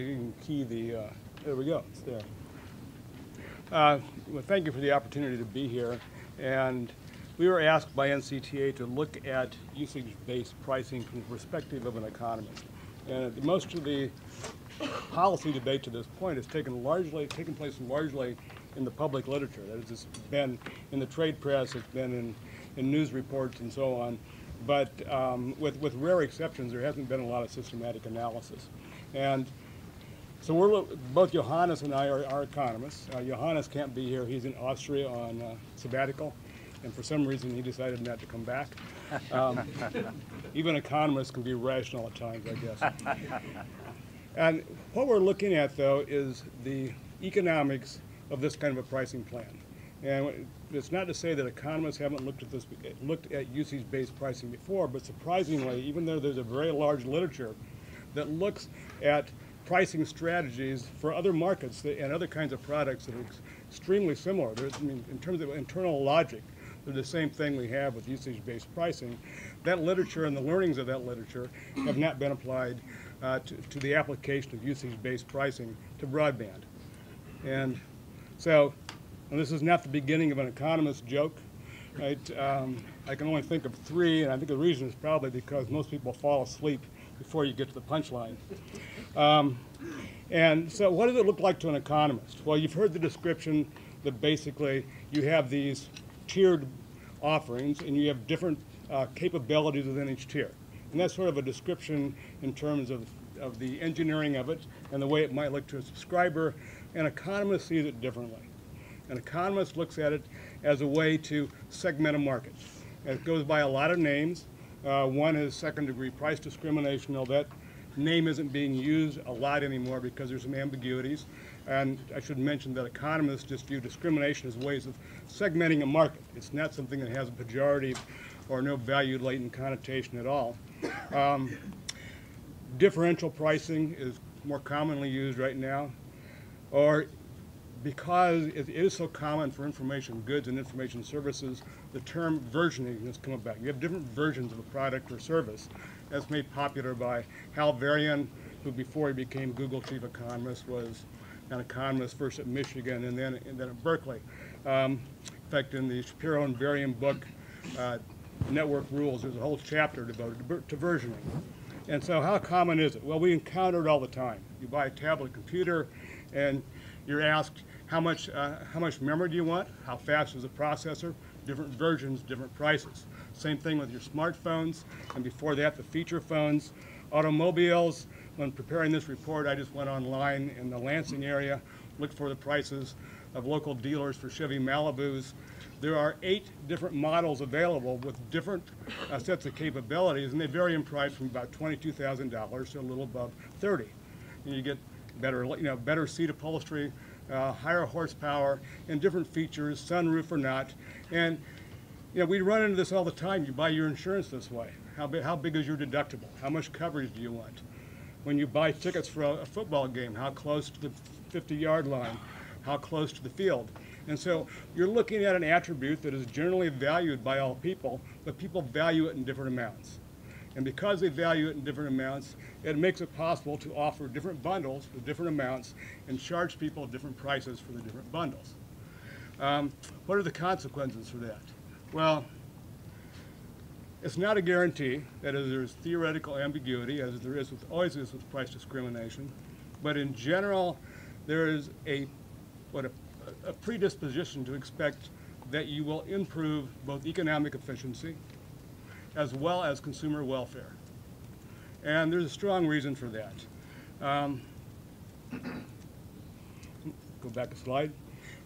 can key the, there we go, it's there. Well, thank you for the opportunity to be here. And we were asked by NCTA to look at usage-based pricing from the perspective of an economist. And most of the policy debate to this point has taken place largely in the public literature. That is, it's been in the trade press, it's been in news reports and so on. But with rare exceptions, there hasn't been a lot of systematic analysis. And so both Johannes and I are economists. Johannes can't be here. He's in Austria on sabbatical. And for some reason, he decided not to come back. Even economists can be rational at times, I guess. And what we're looking at, though, is the economics of this kind of a pricing plan. And it's not to say that economists haven't looked at usage-based pricing before, but surprisingly, even though there's a very large literature that looks at pricing strategies for other markets and other kinds of products that are extremely similar. I mean, in terms of internal logic, they're the same thing we have with usage-based pricing. That literature and the learnings of that literature have not been applied to the application of usage-based pricing to broadband. And so, and this is not the beginning of an economist joke. Right? I can only think of three, and I think the reason is probably because most people fall asleep before you get to the punchline. And so what does it look like to an economist? Well, you've heard the description that basically you have these tiered offerings and you have different capabilities within each tier. And that's sort of a description in terms of the engineering of it and the way it might look to a subscriber. An economist sees it differently. An economist looks at it as a way to segment a market. And it goes by a lot of names. One is second-degree price discrimination. Now, that name isn't being used a lot anymore because there's some ambiguities. And I should mention that economists just view discrimination as ways of segmenting a market. It's not something that has a pejorative or no value-latent connotation at all. Differential pricing is more commonly used right now, or because it is so common for information goods and information services, the term versioning has come about. You have different versions of a product or service. That's made popular by Hal Varian, who before he became Google chief economist was an economist first at Michigan and then at Berkeley. In fact, in the Shapiro and Varian book, Network Rules, there's a whole chapter devoted to versioning. And so how common is it? Well, we encounter it all the time. You buy a tablet computer and you're asked how much memory do you want? How fast is the processor? Different versions, different prices. Same thing with your smartphones, and before that, the feature phones. Automobiles, when preparing this report, I just went online in the Lansing area, looked for the prices of local dealers for Chevy Malibus. There are 8 different models available with different sets of capabilities, and they vary in price from about $22,000 to a little above $30,000. And you get better seat upholstery, higher horsepower, and different features, sunroof or not. And we run into this all the time. You buy your insurance this way. How big is your deductible? How much coverage do you want? When you buy tickets for a football game, how close to the 50-yard line? How close to the field? And so you're looking at an attribute that is generally valued by all people, but people value it in different amounts. And because they value it in different amounts, it makes it possible to offer different bundles with different amounts and charge people different prices for the different bundles. What are the consequences for that? Well, it's not a guarantee. That is, there's theoretical ambiguity, as there is always is with price discrimination. But in general, there is a predisposition to expect that you will improve both economic efficiency as well as consumer welfare. And there's a strong reason for that. Go back a slide.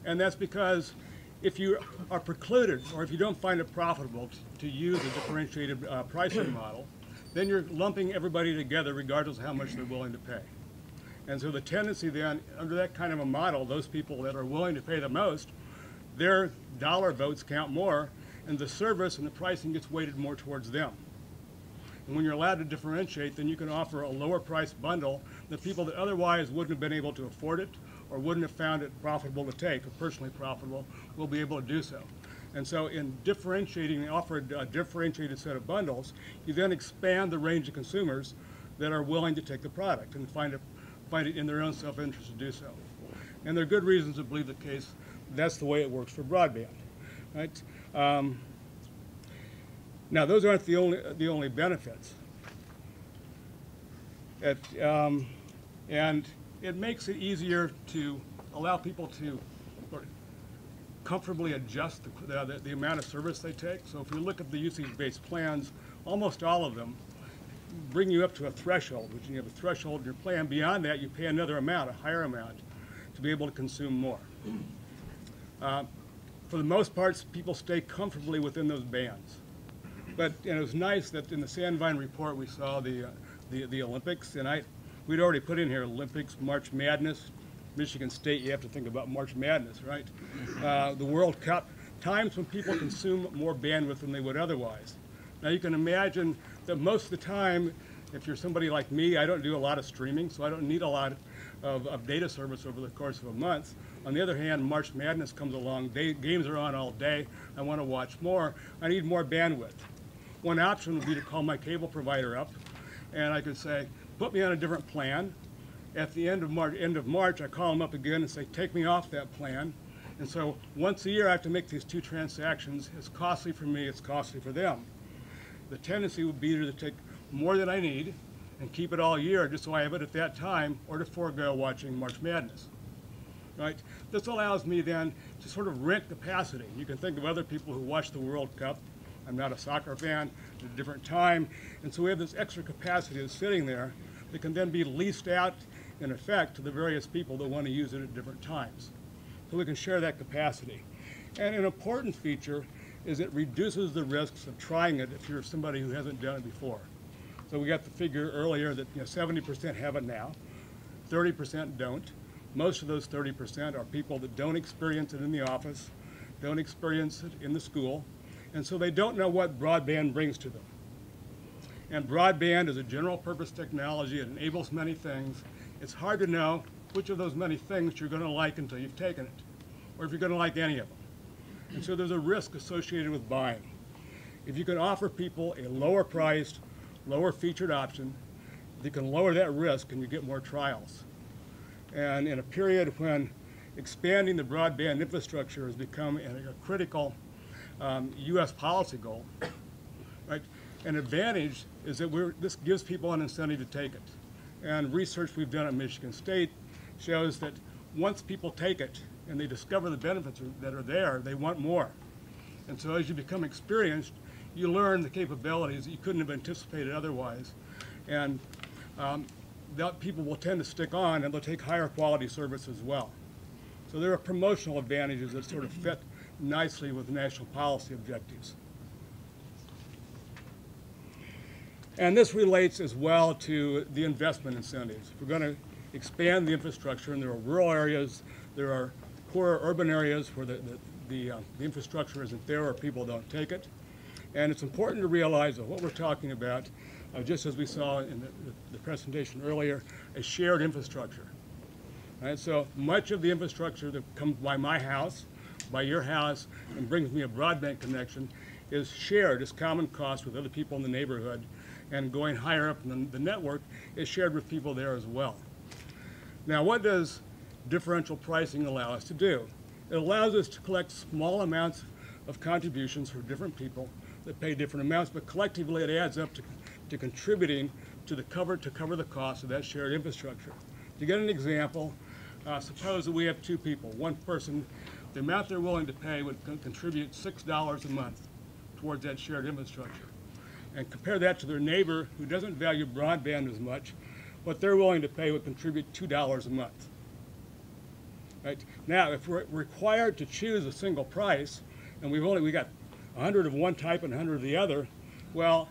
And that's because if you are precluded, or if you don't find it profitable to use a differentiated pricing model, then you're lumping everybody together regardless of how much they're willing to pay. And so the tendency then, under that kind of a model, those people that are willing to pay the most, their dollar votes count more, and the service and the pricing gets weighted more towards them. And when you're allowed to differentiate, then you can offer a lower price bundle that people that otherwise wouldn't have been able to afford it or wouldn't have found it profitable to take, or personally profitable, will be able to do so. And so in differentiating, offer a differentiated set of bundles, you then expand the range of consumers that are willing to take the product and find find it in their own self-interest to do so. And there are good reasons to believe the case. That's the way it works for broadband, right? Now, those aren't the only benefits. And it makes it easier to allow people to comfortably adjust the amount of service they take. So if you look at the usage-based plans, almost all of them bring you up to a threshold, which you have a threshold in your plan. Beyond that, you pay another amount, a higher amount, to be able to consume more. For the most part, people stay comfortably within those bands. But it was nice that in the Sandvine report we saw the Olympics, and we'd already put in here Olympics, March Madness. Michigan State, you have to think about March Madness, right? The World Cup, times when people consume more bandwidth than they would otherwise. Now you can imagine that most of the time, if you're somebody like me, I don't do a lot of streaming, so I don't need a lot of data service over the course of a month. On the other hand, March Madness comes along, games are on all day, I want to watch more, I need more bandwidth. One option would be to call my cable provider up, and I could say, put me on a different plan. At the end of March, I call them up again and say, take me off that plan. And so once a year, I have to make these two transactions. It's costly for me, it's costly for them. The tendency would be either to take more than I need and keep it all year just so I have it at that time, or to forego watching March Madness. Right? This allows me then to sort of rent capacity. You can think of other people who watch the World Cup. I'm not a soccer fan, at a different time. And so we have this extra capacity that's sitting there that can then be leased out, in effect, to the various people that want to use it at different times. So we can share that capacity. And an important feature is it reduces the risks of trying it if you're somebody who hasn't done it before. So we got the figure earlier that 70% have it now, 30% don't. Most of those 30% are people that don't experience it in the office, don't experience it in the school, and so they don't know what broadband brings to them. And broadband is a general purpose technology. It enables many things. It's hard to know which of those many things you're going to like until you've taken it, or if you're going to like any of them. And so there's a risk associated with buying. If you can offer people a lower priced, lower featured option, you can lower that risk and you get more trials. And in a period when expanding the broadband infrastructure has become a critical U.S. policy goal, right? An advantage is that this gives people an incentive to take it. And research we've done at Michigan State shows that once people take it and they discover the benefits that are there, they want more. And so as you become experienced, you learn the capabilities that you couldn't have anticipated otherwise. And that people will tend to stick on, and they'll take higher quality service as well. So there are promotional advantages that sort of fit nicely with national policy objectives. And this relates as well to the investment incentives. If we're going to expand the infrastructure, and there are rural areas, there are poorer urban areas where the infrastructure isn't there or people don't take it. And it's important to realize that what we're talking about, just as we saw in the presentation earlier, a shared infrastructure. Right? So much of the infrastructure that comes by my house, by your house, and brings me a broadband connection is shared as common cost with other people in the neighborhood, and going higher up in the network is shared with people there as well. Now, what does differential pricing allow us to do? It allows us to collect small amounts of contributions for different people that pay different amounts, but collectively it adds up to contributing to cover the cost of that shared infrastructure. To get an example, suppose that we have two people. One person, the amount they're willing to pay would contribute $6 a month towards that shared infrastructure. And compare that to their neighbor who doesn't value broadband as much, what they're willing to pay would contribute $2 a month. Right? Now, if we're required to choose a single price, and we got 100 of one type and 100 of the other, well,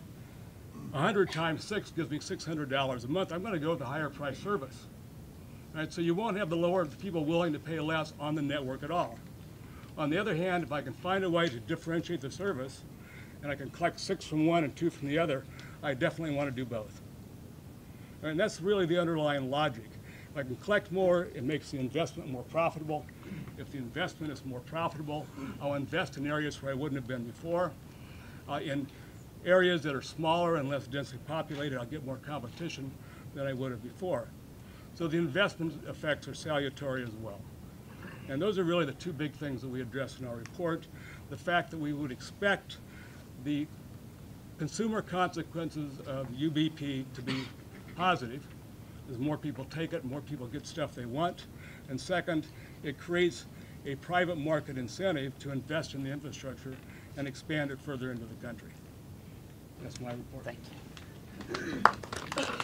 100 times 6 gives me $600 a month. I'm going to go with the higher price service. Right? So you won't have the people willing to pay less on the network at all. On the other hand, if I can find a way to differentiate the service, and I can collect 6 from one and 2 from the other, I definitely want to do both. And that's really the underlying logic. If I can collect more, it makes the investment more profitable. If the investment is more profitable, I'll invest in areas where I wouldn't have been before. In areas that are smaller and less densely populated, I'll get more competition than I would have before. So the investment effects are salutary as well. And those are really the two big things that we address in our report. The fact that we would expect the consumer consequences of UBP to be positive, as more people take it, more people get stuff they want. And second, it creates a private market incentive to invest in the infrastructure and expand it further into the country. That's my report. Thank you.